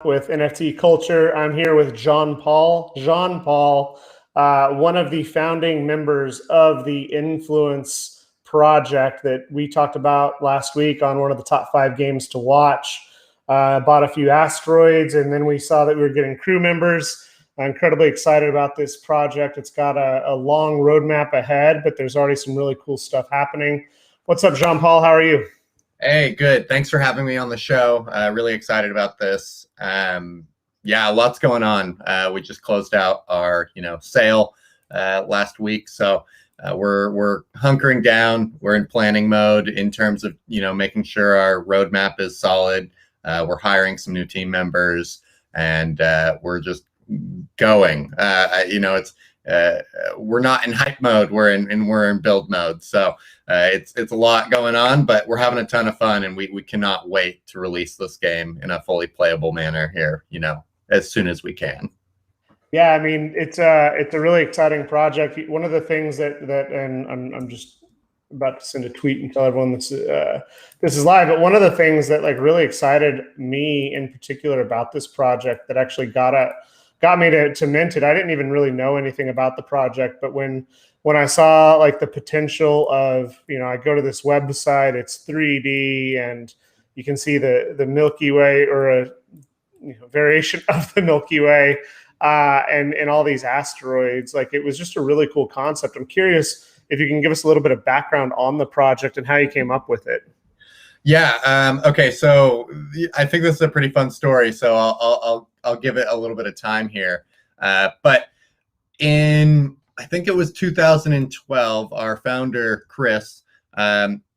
with NFT culture. I'm here with Jean Paul. Jean Paul, one of the founding members of the Influence project that we talked about last week on one of the top 5 games to watch. Bought a few asteroids, and then we saw that we were getting crew members. I'm incredibly excited about this project. It's got a long roadmap ahead, but there's already some really cool stuff happening. What's up, Jean Paul? How are you? Hey, good. Thanks for having me on the show. Really excited about this. Yeah, lots going on. We just closed out our, sale last week, so we're hunkering down. We're in planning mode in terms of, making sure our roadmap is solid. We're hiring some new team members, and we're just going. We're not in hype mode. We're in build mode. So it's a lot going on, but we're having a ton of fun, and we cannot wait to release this game in a fully playable manner here, as soon as we can. Yeah, I mean, it's a really exciting project. One of the things and I'm just about to send a tweet and tell everyone this is live, but one of the things that really excited me in particular about this project that actually got me to mint it. I didn't even really know anything about the project, but when I saw the potential of, I go to this website, it's 3D, and you can see the Milky Way, or a variation of the Milky Way, and all these asteroids. It was just a really cool concept. I'm curious if you can give us a little bit of background on the project and how you came up with it. Yeah. Okay. So I think this is a pretty fun story. So I'll give it a little bit of time here. But I think it was 2012, our founder, Chris,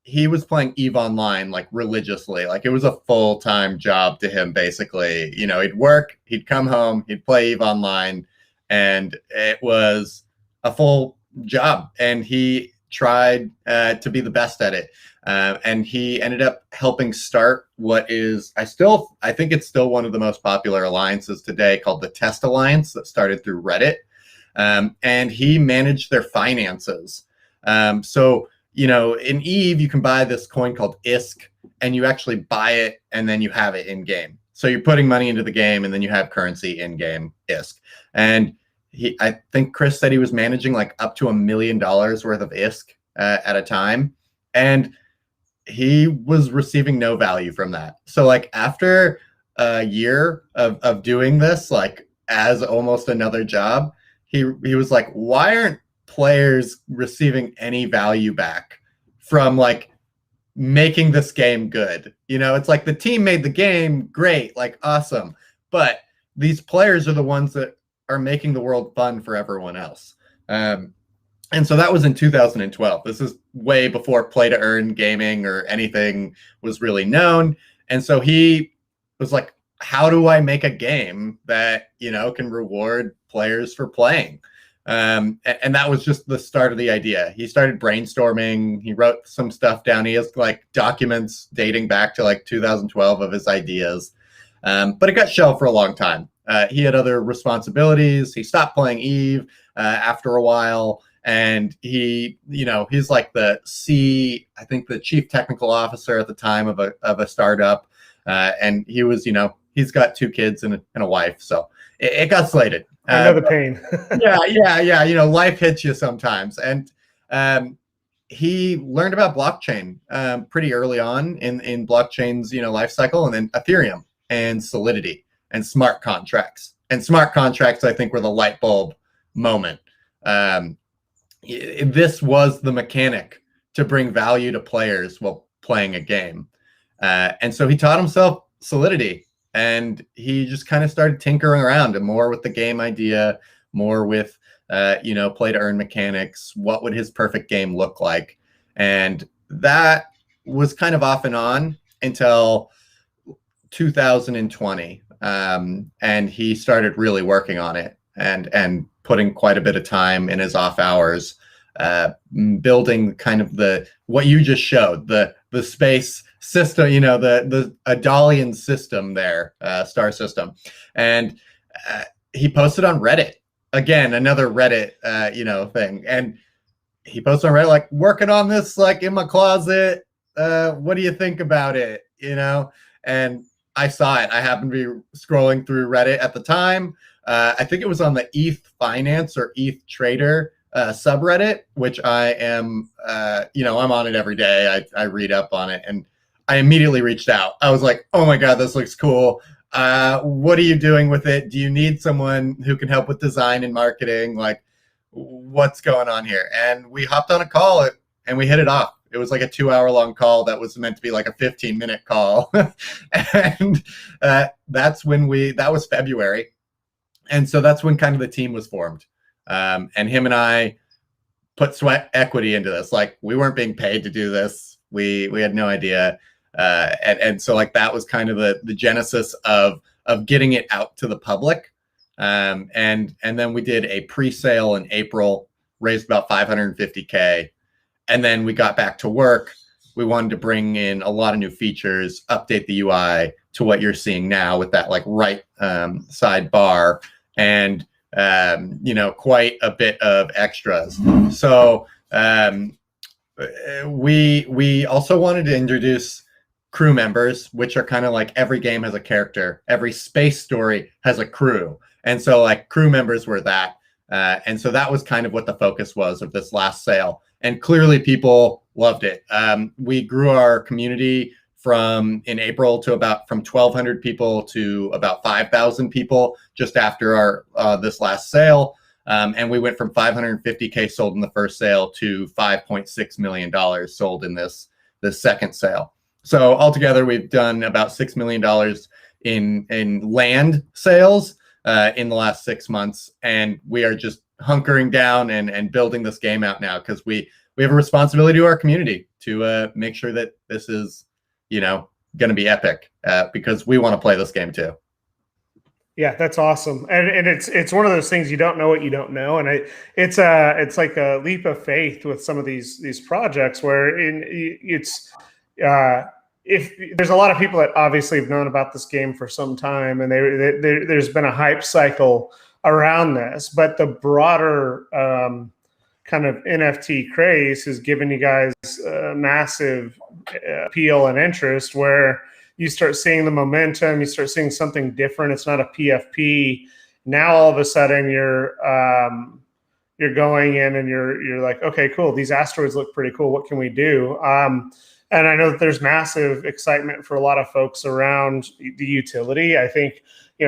he was playing EVE Online religiously. It was a full-time job to him, basically. He'd work, he'd come home, he'd play EVE Online, and it was a full job. And he tried to be the best at it. And he ended up helping start what is, I think it's still one of the most popular alliances today, called the Test Alliance, that started through Reddit. And he managed their finances. So, in EVE, you can buy this coin called ISK, and you actually buy it and then you have it in game. So you're putting money into the game and then you have currency in game, ISK. And I think Chris said he was managing up to $1 million worth of ISK at a time. And he was receiving no value from that. So after a year of doing this, as almost another job, he was like, why aren't players receiving any value back from making this game good? It's the team made the game great, awesome, but these players are the ones that are making the world fun for everyone else. And so that was in 2012. This is way before play-to-earn gaming or anything was really known. And so he was like, how do I make a game that, can reward players for playing? And that was just the start of the idea. He started brainstorming. He wrote some stuff down. He has documents dating back to 2012 of his ideas. But it got shelved for a long time. He had other responsibilities. He stopped playing EVE after a while. And he's the chief technical officer at the time of a startup. And he was, he's got 2 kids and a wife. So it got slated. I know the pain. Yeah. Life hits you sometimes. And he learned about blockchain pretty early on in blockchain's, life cycle, and then Ethereum and Solidity and smart contracts. And smart contracts, I think, were the light bulb moment. This was the mechanic to bring value to players while playing a game. And so he taught himself Solidity, and he just kind of started tinkering around and more with the game idea, more with, play to earn mechanics. What would his perfect game look like? And that was kind of off and on until 2020. And he started really working on it and putting quite a bit of time in his off hours, building kind of what you just showed, the space system, the Adalian system there, star system. And he posted on Reddit, again, another Reddit, thing. And he posted on Reddit, working on this, in my closet. What do you think about it? And I saw it. I happened to be scrolling through Reddit at the time. I think it was on the ETH Finance or ETH Trader subreddit, which I am, I'm on it every day. I read up on it, and I immediately reached out. I was like, oh my God, this looks cool. What are you doing with it? Do you need someone who can help with design and marketing? Like, what's going on here? And we hopped on a call and we hit it off. It was like a 2-hour-long call that was meant to be like a 15-minute call. And that was February. And so that's when kind of the team was formed. And him and I put sweat equity into this. Like, we weren't being paid to do this. We had no idea. And so like that was kind of the genesis of getting it out to the public. And then we did a pre-sale in April, raised about $550K. And then we got back to work. We wanted to bring in a lot of new features, update the UI to what you're seeing now with that like right side bar, and quite a bit of extras. So we also wanted to introduce crew members, which are kind of like every game has a character, every space story has a crew, and so like crew members were that. And so that was kind of what the focus was of this last sale. And clearly people loved it. We grew our community in April from 1,200 people to about 5,000 people just after our this last sale. And we went from $550K sold in the first sale to $5.6 million sold in this second sale. So altogether, we've done about $6 million in land sales in the last 6 months, and we are just hunkering down and building this game out now, because we have a responsibility to our community to make sure that this is going to be epic, because we want to play this game too. Yeah, that's awesome, and it's one of those things, you don't know what you don't know, and it's like a leap of faith with some of these projects where if there's a lot of people that obviously have known about this game for some time, and there's been a hype cycle around this, but the broader kind of NFT craze has given you guys massive appeal and interest, where you start seeing the momentum, you start seeing something different. It's not a PFP. Now all of a sudden you're going in and you're like, okay, cool, these asteroids look pretty cool. What can we do? And I know that there's massive excitement for a lot of folks around the utility. I think,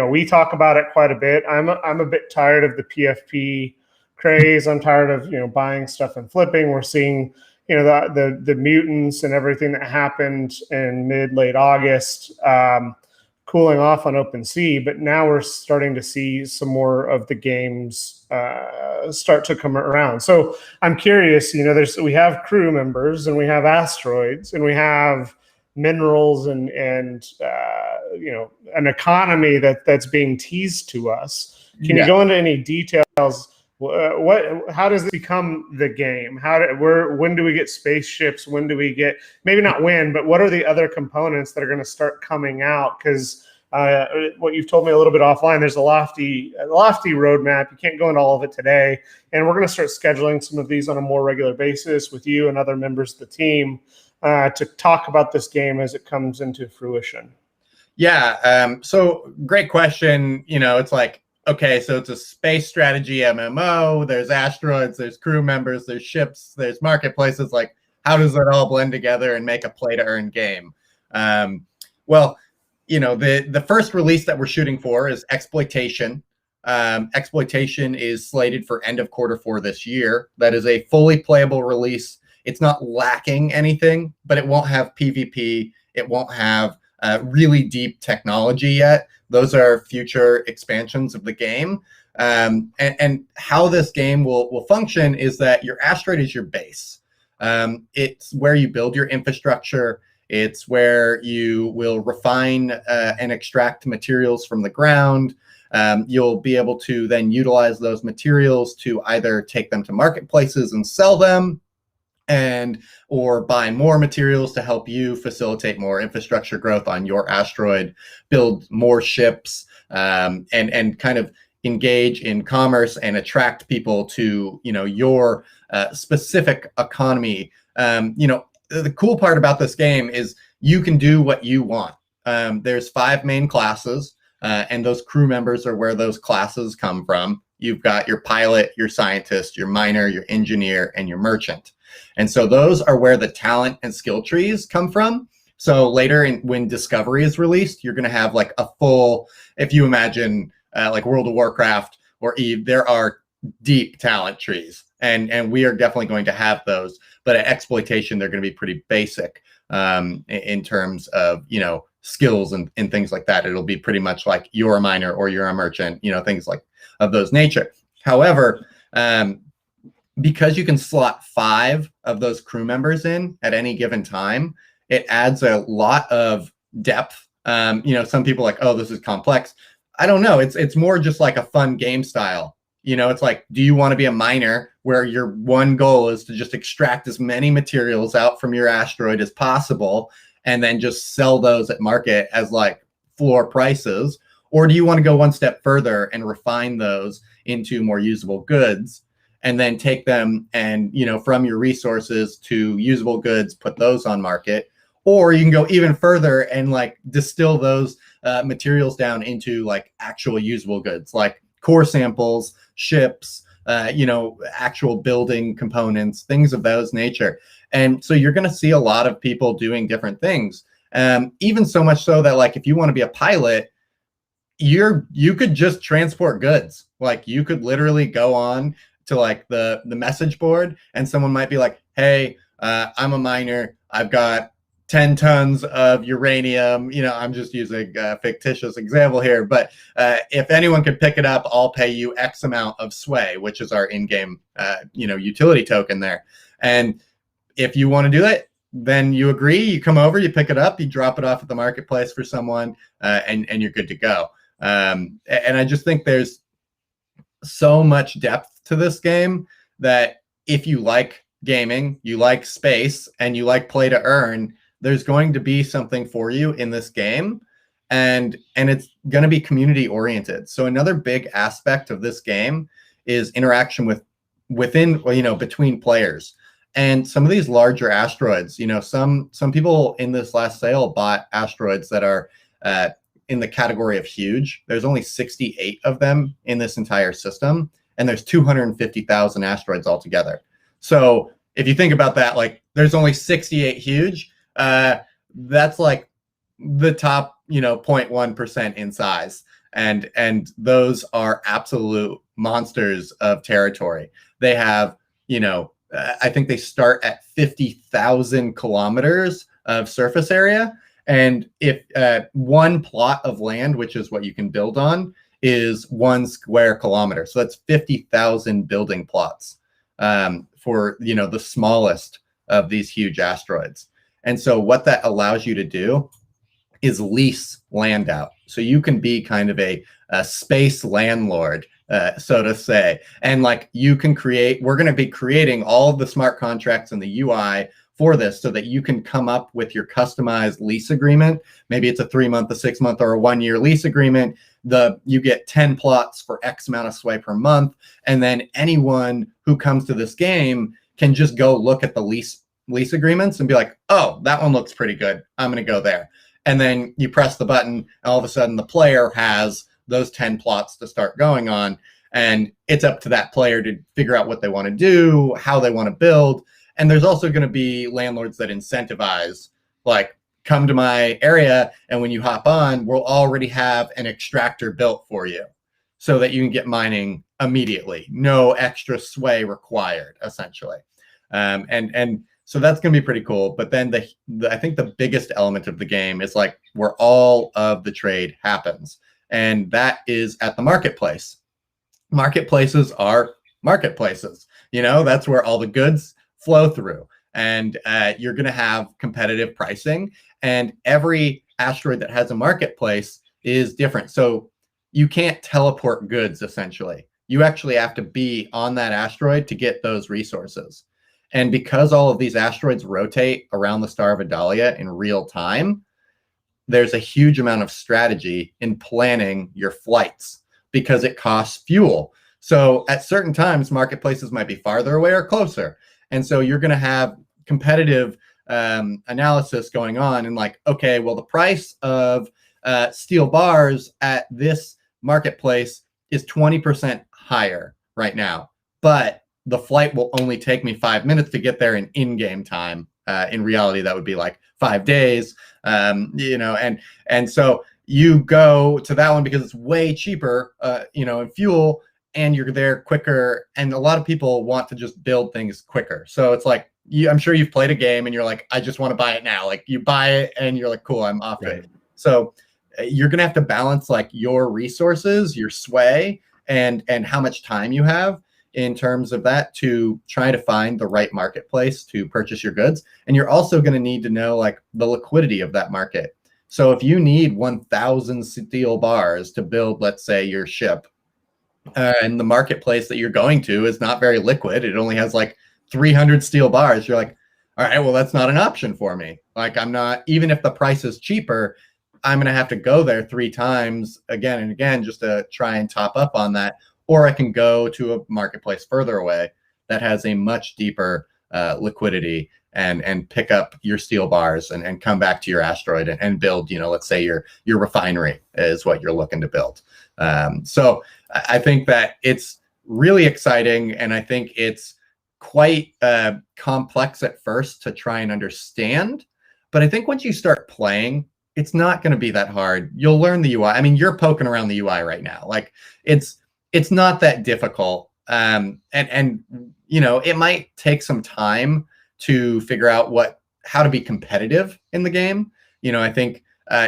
we talk about it quite a bit. I'm a bit tired of the PFP craze. I'm tired of, buying stuff and flipping. We're seeing, the mutants and everything that happened in late August, cooling off on OpenSea, but now we're starting to see some more of the games start to come around. So I'm curious, we have crew members, and we have asteroids, and we have minerals, and an economy that's being teased to us. Can you go into any details? How does it become the game? When do we get spaceships? When do we get, maybe not when, but what are the other components that are going to start coming out? Because what you've told me a little bit offline, there's a lofty roadmap. You can't go into all of it today, and we're going to start scheduling some of these on a more regular basis with you and other members of the team to talk about this game as it comes into fruition. Yeah. So great question. It's like, okay, so it's a space strategy MMO. There's asteroids, there's crew members, there's ships, there's marketplaces. Like, how does that all blend together and make a play-to-earn game? Well, the first release that we're shooting for is Exploitation. Exploitation is slated for end of Q4 this year. That is a fully playable release. It's not lacking anything, but it won't have PvP. It won't have really deep technology yet. Those are future expansions of the game. And how this game will function is that your asteroid is your base. It's where you build your infrastructure. It's where you will refine and extract materials from the ground. You'll be able to then utilize those materials to either take them to marketplaces and sell them, or buy more materials to help you facilitate more infrastructure growth on your asteroid, build more ships, and kind of engage in commerce and attract people to your specific economy. The cool part about this game is you can do what you want. there's 5 main classes, and those crew members are where those classes come from. You've got your pilot, your scientist, your miner, your engineer, and your merchant. And so those are where the talent and skill trees come from. So later when Discovery is released, you're going to have like a full, if you imagine like World of Warcraft or EVE, there are deep talent trees. And we are definitely going to have those. But at exploitation, they're going to be pretty basic in terms of, you know, skills and things like that. It'll be pretty much like you're a miner or you're a merchant, you know, things like of those nature. However, because you can slot 5 of those crew members in at any given time, it adds a lot of depth. You know, some people are like, oh, this is complex. I don't know. It's more just like a fun game style. You know, it's like, do you want to be a miner where your one goal is to just extract as many materials out from your asteroid as possible and then just sell those at market as like floor prices? Or do you want to go one step further and refine those into more usable goods and then take them and, you know, from your resources to usable goods, put those on market? Or you can go even further and like distill those materials down into like actual usable goods, like core samples, ships, you know, actual building components, things of those nature. And so you're going to see a lot of people doing different things. Even so much so that like if you want to be a pilot, you could just transport goods. Like you could literally go on to like the message board and someone might be like, hey, I'm a miner. I've got 10 tons of uranium. You know, I'm just using a fictitious example here, but if anyone could pick it up, I'll pay you X amount of sway, which is our in-game, you know, utility token there. And if you want to do it, then you agree, you come over, you pick it up, you drop it off at the marketplace for someone, and you're good to go. And I just think there's so much depth to this game that if you like gaming, you like space, and you like play to earn, there's going to be something for you in this game, and it's going to be community oriented. So another big aspect of this game is interaction within, you know, between players. And some of these larger asteroids, you know, some people in this last sale bought asteroids that are in the category of huge. There's only 68 of them in this entire system, and there's 250,000 asteroids altogether. So if you think about that, like there's only 68 huge. That's like the top, you know, 0.1% in size. And those are absolute monsters of territory. They have, you know, I think they start at 50,000 kilometers of surface area. And if one plot of land, which is what you can build on, is 1 square kilometer. So that's 50,000 building plots for, you know, the smallest of these huge asteroids. And so what that allows you to do is lease land out. So you can be kind of a space landlord, so to say. And like you can we're going to be creating all of the smart contracts and the UI for this so that you can come up with your customized lease agreement. Maybe it's a 3-month, a 6-month, or a 1-year lease agreement. You get 10 plots for X amount of sway per month. And then anyone who comes to this game can just go look at the lease agreements and be like, oh, that one looks pretty good, I'm going to go there. And then you press the button, and all of a sudden the player has those 10 plots to start going on. And it's up to that player to figure out what they want to do, how they want to build. And there's also going to be landlords that incentivize, like, come to my area, and when you hop on, we'll already have an extractor built for you so that you can get mining immediately. No extra sway required, essentially. And so that's going to be pretty cool. But then I think the biggest element of the game is like where all of the trade happens. And that is at the marketplace. Marketplaces are marketplaces. You know, that's where all the goods flow through. And you're going to have competitive pricing. And every asteroid that has a marketplace is different. So you can't teleport goods, essentially. You actually have to be on that asteroid to get those resources. And because all of these asteroids rotate around the star of Adalia in real time, there's a huge amount of strategy in planning your flights because it costs fuel. So at certain times, marketplaces might be farther away or closer. And so you're going to have competitive analysis going on, and like, okay, well, the price of steel bars at this marketplace is 20% higher right now, but the flight will only take me 5 minutes to get there in in-game time. In reality, that would be like 5 days, you know, and so you go to that one because it's way cheaper, you know, in fuel, and you're there quicker. And a lot of people want to just build things quicker. So it's like, I'm sure you've played a game and you're like, I just want to buy it now. Like you buy it and you're like, cool, I'm off it. So you're going to have to balance like your resources, your sway, and how much time you have in terms of that to try to find the right marketplace to purchase your goods. And you're also going to need to know like the liquidity of that market. So if you need 1,000 steel bars to build, let's say, your ship, and the marketplace that you're going to is not very liquid, it only has like 300 steel bars, you're like, all right, well, that's not an option for me. Like I'm not, even if the price is cheaper, I'm going to have to go there 3 times again and again just to try and top up on that. Or I can go to a marketplace further away that has a much deeper liquidity and pick up your steel bars and come back to your asteroid and build, you know, let's say your refinery is what you're looking to build. So I think that it's really exciting, and I think it's quite complex at first to try and understand. But I think once you start playing, it's not going to be that hard. You'll learn the UI. I mean, you're poking around the UI right now. Like it's not that difficult. And you know, it might take some time to figure out how to be competitive in the game. You know, I think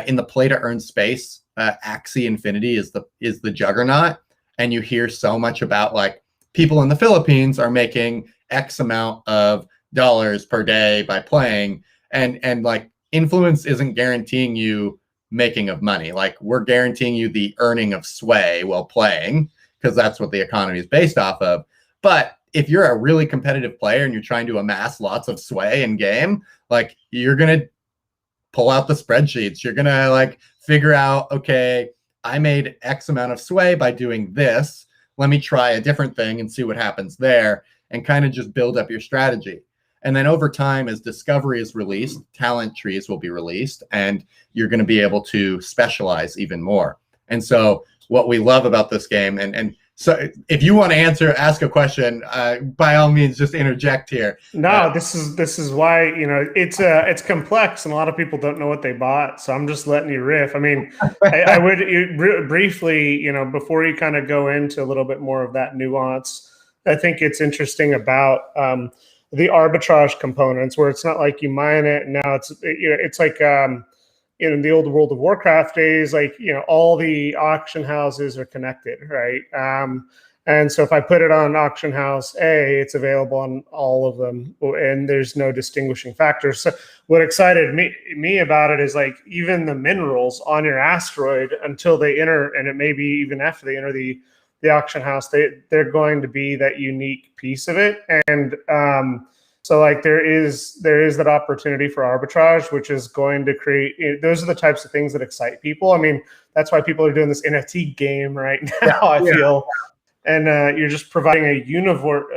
in the play to earn space, Axie Infinity is the juggernaut, and you hear so much about like people in the Philippines are making X amount of dollars per day by playing, and like Influence isn't guaranteeing you making of money. Like we're guaranteeing you the earning of sway while playing, because that's what the economy is based off of. But if you're a really competitive player and you're trying to amass lots of sway in game, like you're going to pull out the spreadsheets. You're going to like figure out, okay, I made X amount of sway by doing this. Let me try a different thing and see what happens there, and kind of just build up your strategy. And then over time, as discovery is released, talent trees will be released, and you're going to be able to specialize even more. And so what we love about this game, and so if you want to ask a question, by all means, just interject here. No, this is why, you know, it's complex, and a lot of people don't know what they bought. So I'm just letting you riff. I mean, I would briefly, you know, before you kind of go into a little bit more of that nuance, I think it's interesting about the arbitrage components, where it's not like you mine it and now it's like in the old World of Warcraft days, like, you know, all the auction houses are connected, right? And so if I put it on auction house A, it's available on all of them, and there's no distinguishing factors. So what excited me about it is like even the minerals on your asteroid, until they enter, and it may be even after they enter the auction house, they're going to be that unique piece of it. And so like there is that opportunity for arbitrage, which is going to create, those are the types of things that excite people. I mean, that's why people are doing this NFT game right now, I feel. And you're just providing a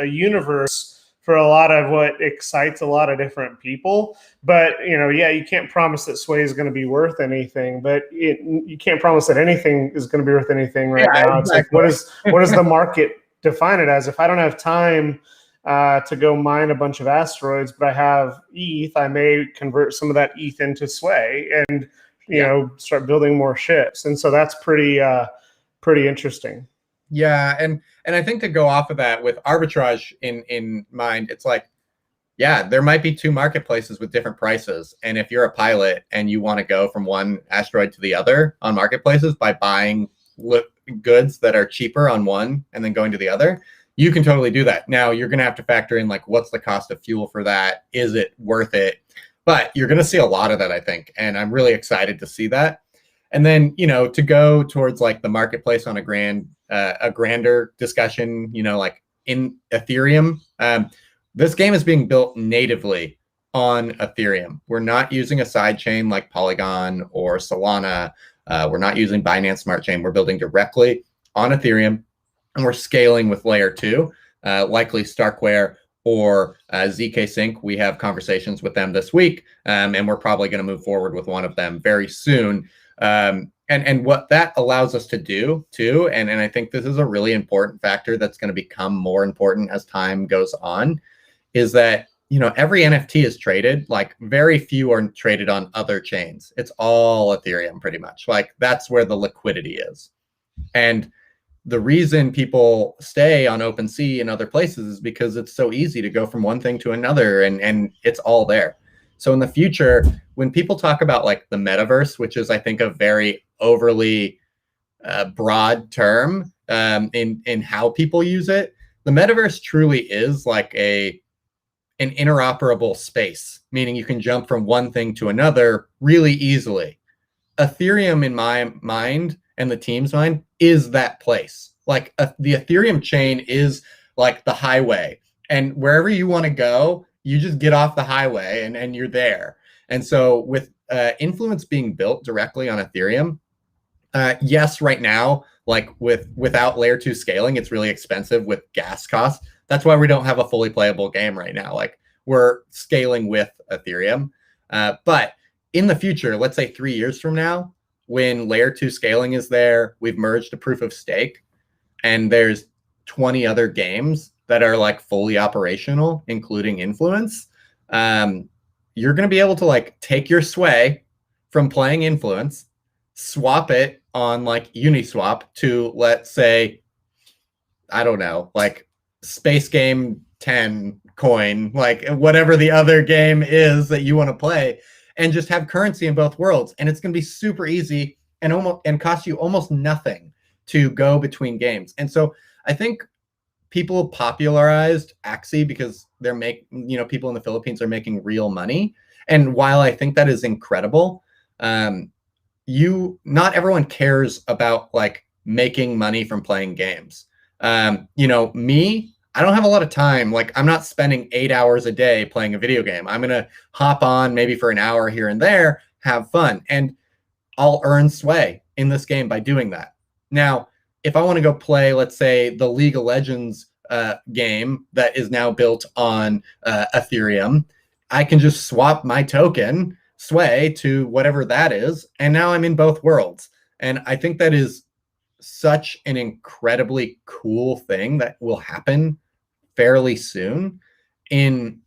universe for a lot of what excites a lot of different people. But, you know, yeah, you can't promise that sway is going to be worth anything, but you can't promise that anything is going to be worth anything right now. It's like, what does the market define it as? If I don't have time to go mine a bunch of asteroids, but I have ETH, I may convert some of that ETH into sway and, you know, start building more ships. And so that's pretty interesting. Yeah, and I think to go off of that with arbitrage in mind, it's like, yeah, there might be 2 marketplaces with different prices. And if you're a pilot and you want to go from one asteroid to the other on marketplaces by buying goods that are cheaper on one and then going to the other, you can totally do that. Now, you're going to have to factor in like, what's the cost of fuel for that? Is it worth it? But you're going to see a lot of that, I think. And I'm really excited to see that. And then, you know, to go towards like the marketplace on a grander discussion, you know, like in Ethereum, this game is being built natively on Ethereum. We're not using a side chain like Polygon or Solana. We're not using Binance Smart Chain. We're building directly on Ethereum, and we're scaling with layer 2, likely Starkware or ZK Sync. We have conversations with them this week, and we're probably going to move forward with one of them very soon. And what that allows us to do too, and I think this is a really important factor that's going to become more important as time goes on, is that, you know, every NFT is traded, like very few are traded on other chains. It's all Ethereum pretty much. Like that's where the liquidity is. And the reason people stay on OpenSea and other places is because it's so easy to go from one thing to another, and it's all there. So in the future, when people talk about like the metaverse, which is, I think, a very overly broad term in how people use it, the metaverse truly is like an interoperable space, meaning you can jump from one thing to another really easily. Ethereum, in my mind and the team's mind, is that place. Like the Ethereum chain is like the highway, and wherever you want to go, you just get off the highway and you're there. And so with Influence being built directly on Ethereum, yes, right now, like without layer 2 scaling, it's really expensive with gas costs. That's why we don't have a fully playable game right now. Like we're scaling with Ethereum. But in the future, let's say 3 years from now, when layer 2 scaling is there, we've merged a proof of stake, and there's 20 other games that are like fully operational, including Influence, you're going to be able to like take your sway from playing Influence, swap it on like Uniswap to, let's say, I don't know, like Space Game 10 coin, like whatever the other game is that you want to play, and just have currency in both worlds. And it's going to be super easy and cost you almost nothing to go between games. And so I think people popularized Axie because people in the Philippines are making real money. And while I think that is incredible, not everyone cares about like making money from playing games. Me, I don't have a lot of time. Like I'm not spending 8 hours a day playing a video game. I'm going to hop on maybe for an hour here and there, have fun, and I'll earn sway in this game by doing that. Now, if I want to go play, let's say, the League of Legends game that is now built on Ethereum, I can just swap my token sway to whatever that is, and now I'm in both worlds. And I think that is such an incredibly cool thing that will happen fairly soon. And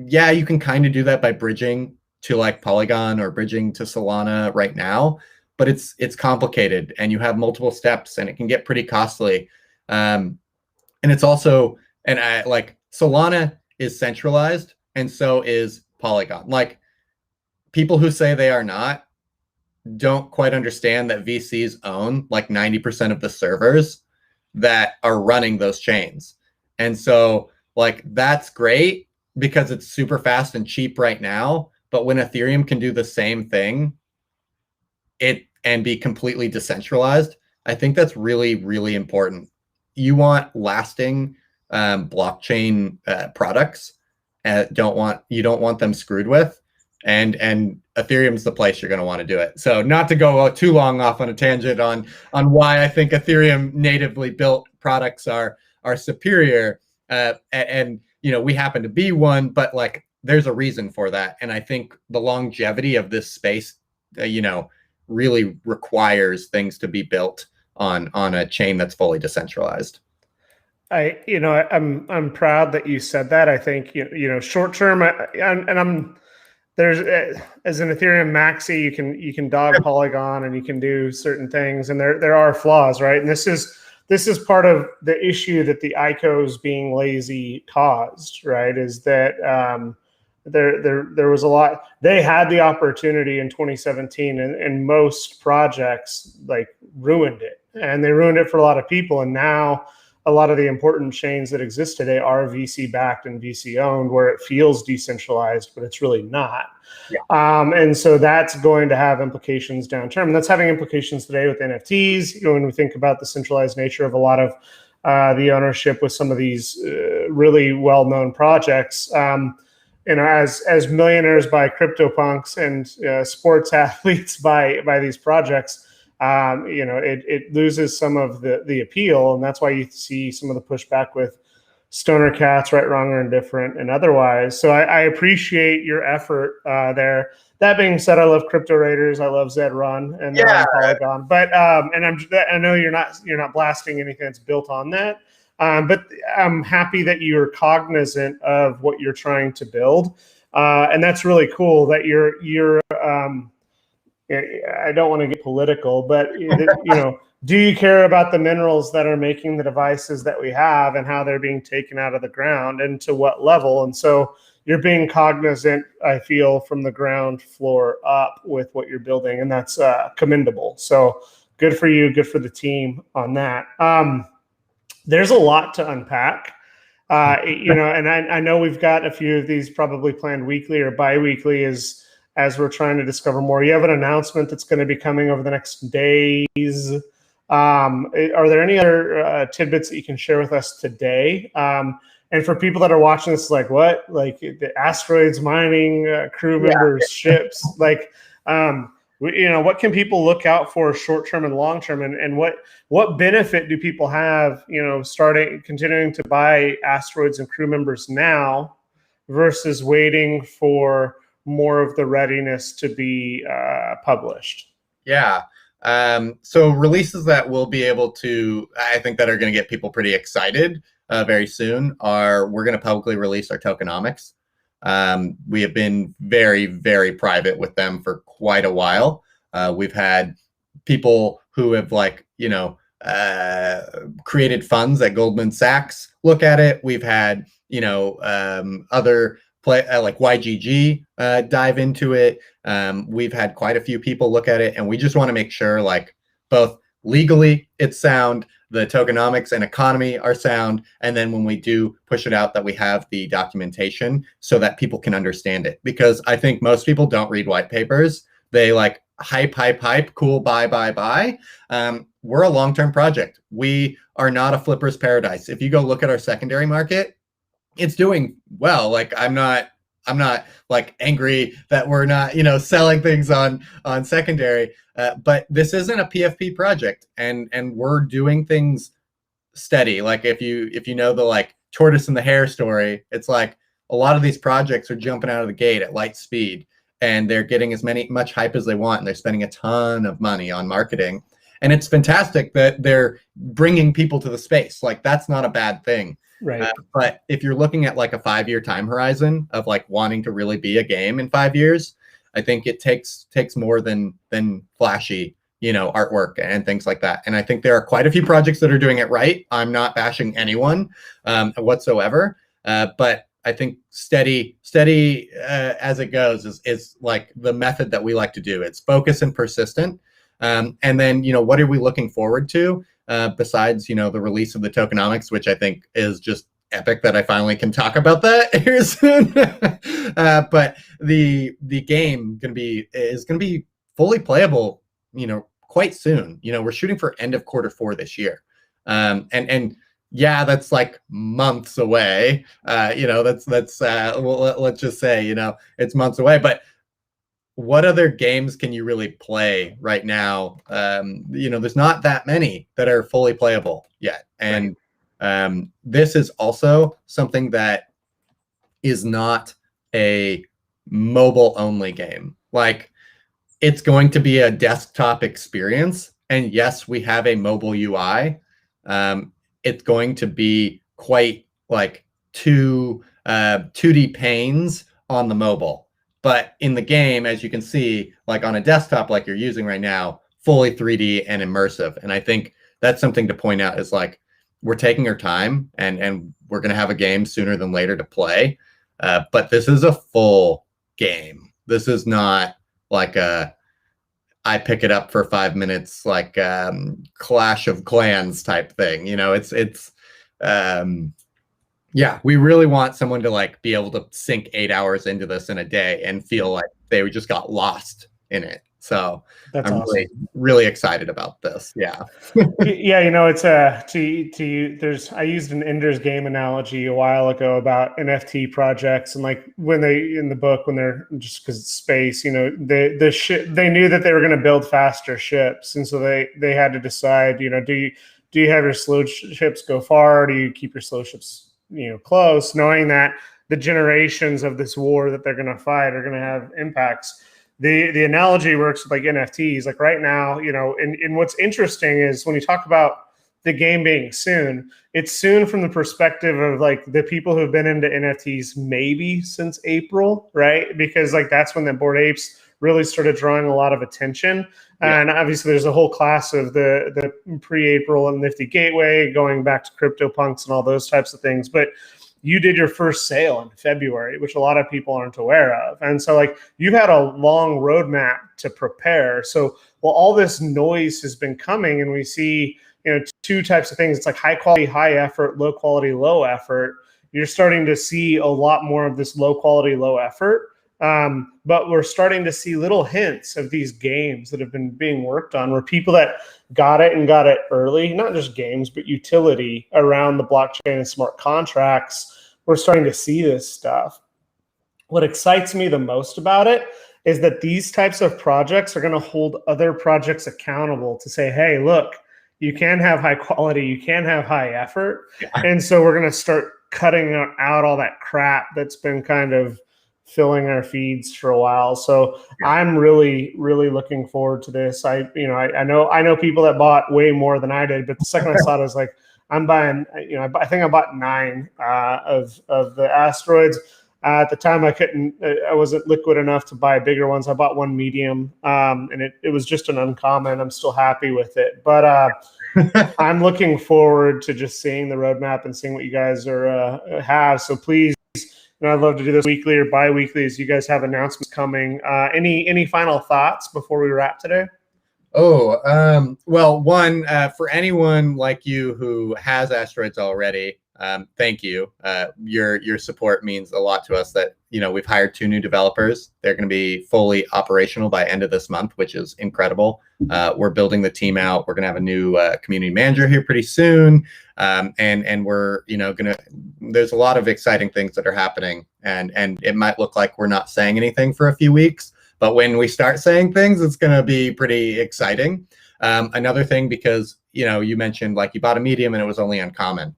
yeah, you can kind of do that by bridging to like Polygon or bridging to Solana right now, but it's complicated and you have multiple steps and it can get pretty costly. And it's also, like Solana is centralized and so is Polygon. Like people who say they are not don't quite understand that VCs own like 90% of the servers that are running those chains. And so like that's great because it's super fast and cheap right now. But when Ethereum can do the same thing and be completely decentralized, I think that's really, really important. You want lasting blockchain products. You don't want them screwed with. And Ethereum's the place you're going to want to do it. So not to go too long off on a tangent on why I think Ethereum natively built products are superior. And we happen to be one, but like there's a reason for that. And I think the longevity of this space, really requires things to be built on a chain that's fully decentralized. I'm proud that you said that. I think short term, there's as an Ethereum maxi, you can dog Polygon and you can do certain things, and there are flaws, right? And this is part of the issue that the ICOs being lazy caused, right? Is that there was a lot. They had the opportunity in 2017, and most projects like ruined it, and they ruined it for a lot of people. And now a lot of the important chains that exist today are VC backed and VC owned, where it feels decentralized, but it's really not. Yeah. And so that's going to have implications downterm. And that's having implications today with NFTs. When we think about the centralized nature of a lot of the ownership with some of these really well-known projects, as millionaires by CryptoPunks and sports athletes by these projects, it loses some of the appeal, and that's why you see some of the pushback with stoner cats, right, wrong, or indifferent, and otherwise. So I appreciate your effort there. That being said, I love Crypto Raiders. I love Zed Run and Polygon. But and I know you're not blasting anything that's built on that. But I'm happy that you're cognizant of what you're trying to build, and that's really cool. That you're. I don't want to get political, but do you care about the minerals that are making the devices that we have and how they're being taken out of the ground and to what level? And so you're being cognizant, I feel, from the ground floor up with what you're building, and that's commendable. So good for you, good for the team on that. There's a lot to unpack, and I know we've got a few of these probably planned weekly or bi-weekly as we're trying to discover more. You have an announcement that's going to be coming over the next days. Are there any other tidbits that you can share with us today? And for people that are watching this, like what? Like the asteroids mining crew members, ships, like, what can people look out for short-term and long-term, and what benefit do people have, continuing to buy asteroids and crew members now versus waiting for more of the readiness to be published? Yeah. So releases that we'll be able to, I think, that are going to get people pretty excited very soon we're going to publicly release our tokenomics. We have been very, very private with them for quite a while. We've had people who have created funds at Goldman Sachs look at it. We've had, other like YGG dive into it. We've had quite a few people look at it, and we just want to make sure, like, both legally it's sound, the tokenomics and economy are sound, and then when we do push it out, that we have the documentation so that people can understand it. Because I think most people don't read white papers. They like hype, cool, buy. We're a long-term project. We are not a flipper's paradise. If you go look at our secondary market, it's doing well. Like, I'm not like angry that we're not, selling things on secondary, but this isn't a PFP project, and we're doing things steady. Like, if you know the like tortoise and the hare story, it's like a lot of these projects are jumping out of the gate at light speed, and they're getting much hype as they want, and they're spending a ton of money on marketing, and it's fantastic that they're bringing people to the space. Like, that's not a bad thing. Right. But if you're looking at like a 5-year time horizon of like wanting to really be a game in 5 years, I think it takes more than flashy, artwork and things like that. And I think there are quite a few projects that are doing it right. I'm not bashing anyone whatsoever, but I think steady as it goes is like the method that we like to do. It's focus and persistent. And then, what are we looking forward to? Besides, the release of the tokenomics, which I think is just epic that I finally can talk about that here soon. But the game is gonna be fully playable, quite soon. We're shooting for end of Q4 this year, and yeah, that's like months away. Let's just say, it's months away, but what other games can you really play right now? There's not that many that are fully playable yet. And this is also something that is not a mobile only game. Like, it's going to be a desktop experience. And yes, we have a mobile UI. It's going to be quite like 2D panes on the mobile. But in the game, as you can see, like on a desktop like you're using right now, fully 3D and immersive. And I think that's something to point out, is like, we're taking our time, and we're going to have a game sooner than later to play. But this is a full game. This is not like I pick it up for 5 minutes, like Clash of Clans type thing. Yeah, we really want someone to like be able to sink 8 hours into this in a day and feel like they just got lost in it. So that's I'm awesome. really excited about this. Yeah. Yeah, it's I used an Ender's Game analogy a while ago about NFT projects, and like when they're just because it's space, the ship, they knew that they were going to build faster ships, and so they had to decide, do you have your slow ships go far, or do you keep your slow ships close, knowing that the generations of this war that they're going to fight are going to have impacts. The analogy works with like NFTs. Like right now, and what's interesting is when you talk about the game being soon, it's soon from the perspective of like the people who've been into NFTs maybe since April, right? Because like that's when the Bored Apes really started drawing a lot of attention. Yeah. And obviously there's a whole class of the pre-April and Nifty Gateway going back to CryptoPunks and all those types of things. But you did your first sale in February, which a lot of people aren't aware of. And so like you've had a long roadmap to prepare. So while all this noise has been coming and we see, two types of things, it's like high quality, high effort, low quality, low effort. You're starting to see a lot more of this low quality, low effort. But we're starting to see little hints of these games that have been being worked on where people that got it early, not just games, but utility around the blockchain and smart contracts, we're starting to see this stuff. What excites me the most about it is that these types of projects are going to hold other projects accountable to say, hey, look, you can have high quality, you can have high effort. Yeah. And so we're going to start cutting out all that crap that's been kind of filling our feeds for a while. So yeah. I'm really, really looking forward to this. I know people that bought way more than I did, but the second I saw it, I was like, I'm buying, I think I bought 9 of the asteroids. At the time, I wasn't liquid enough to buy bigger ones. I bought one medium, and it was just an uncommon. I'm still happy with it, but I'm looking forward to just seeing the roadmap and seeing what you guys have. So please, I'd love to do this weekly or bi-weekly as you guys have announcements coming. Any final thoughts before we wrap today? Oh, well, one, for anyone like you who has asteroids already, thank you. Your support means a lot to us. That we've hired 2 new developers. They're going to be fully operational by end of this month, which is incredible. We're building the team out. We're going to have a new community manager here pretty soon, and we're there's a lot of exciting things that are happening, and it might look like we're not saying anything for a few weeks, but when we start saying things, it's going to be pretty exciting. Another thing, because you mentioned like you bought a medium and it was only uncommon.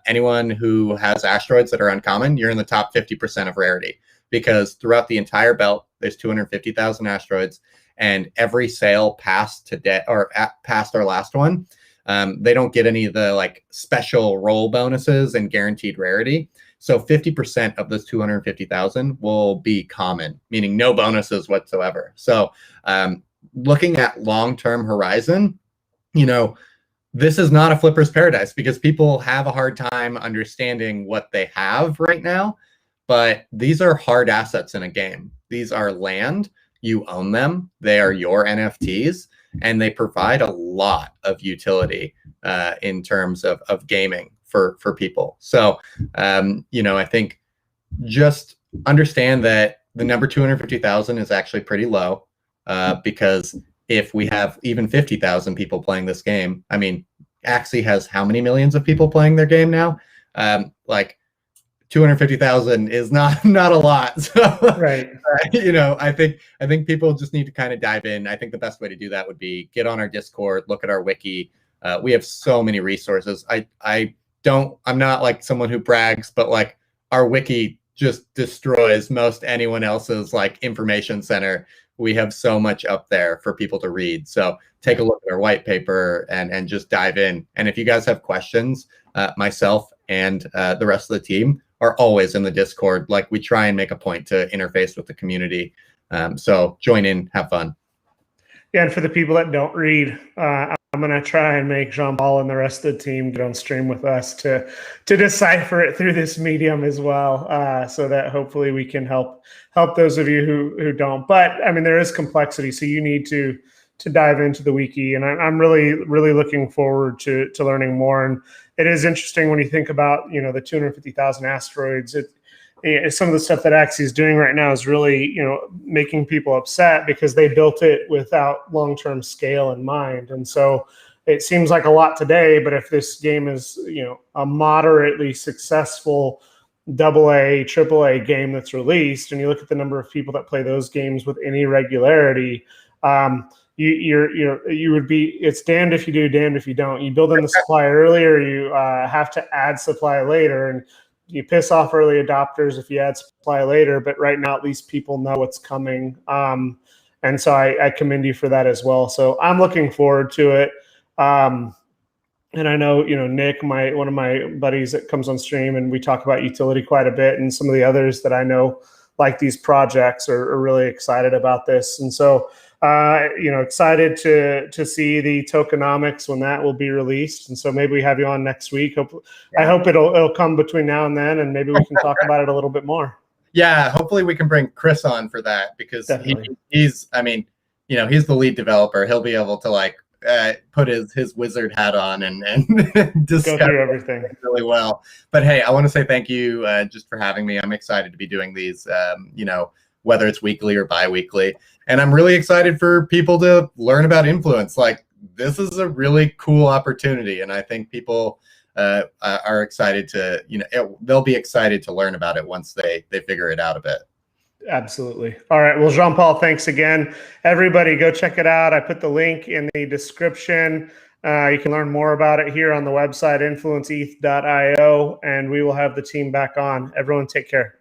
Anyone who has asteroids that are uncommon, you're in the top 50% of rarity, because throughout the entire belt, there's 250,000 asteroids, and every sale past today or past our last one, they don't get any of the like special roll bonuses and guaranteed rarity. So 50% of those 250,000 will be common, meaning no bonuses whatsoever. So looking at long-term horizon, this is not a flipper's paradise, because people have a hard time understanding what they have right now, but these are hard assets in a game. These are land, you own them, they are your NFTs, and they provide a lot of utility in terms of gaming for people. So, I think just understand that the number 250,000 is actually pretty low, because if we have even 50,000 people playing this game, I mean, Axie has how many millions of people playing their game now? Like 250,000 is not a lot. So, right. I think people just need to kind of dive in. I think the best way to do that would be get on our Discord, look at our wiki. We have so many resources. I'm not like someone who brags, but like our wiki just destroys most anyone else's like information center. We have so much up there for people to read. So take a look at our white paper and just dive in. And if you guys have questions, myself and the rest of the team are always in the Discord. Like we try and make a point to interface with the community. So join in, have fun. Yeah, and for the people that don't read, I'm going to try and make Jean-Paul and the rest of the team get on stream with us to decipher it through this medium as well, so that hopefully we can help those of you who don't. But I mean, there is complexity, so you need to dive into the wiki, and I'm really, really looking forward to learning more. And it is interesting when you think about the 250,000 asteroids. Some of the stuff that Axie is doing right now is really, making people upset because they built it without long-term scale in mind. And so it seems like a lot today, but if this game is, a moderately successful AA, AAA game that's released, and you look at the number of people that play those games with any regularity, you would be, it's damned if you do, damned if you don't. You build in the supply early, or you have to add supply later, and you piss off early adopters if you add supply later. But right now, at least people know what's coming. And so I commend you for that as well. So I'm looking forward to it. And I know, Nick, one of my buddies that comes on stream, and we talk about utility quite a bit, and some of the others that I know like these projects are really excited about this. And so, excited to see the tokenomics when that will be released. And so maybe we have you on next week. I hope it'll come between now and then, and maybe we can talk about it a little bit more. Yeah, hopefully we can bring Chris on for that, because he's the lead developer. He'll be able to put his wizard hat on and discuss go through everything really well. But hey, I want to say thank you just for having me. I'm excited to be doing these, whether it's weekly or bi-weekly. And I'm really excited for people to learn about influence. This is a really cool opportunity, and I think people are excited to, they'll be excited to learn about it once they figure it out a bit. Absolutely. All right. Well, Jean-Paul, thanks again. Everybody go check it out. I put the link in the description. You can learn more about it here on the website, influenceth.io, and we will have the team back on. Everyone take care.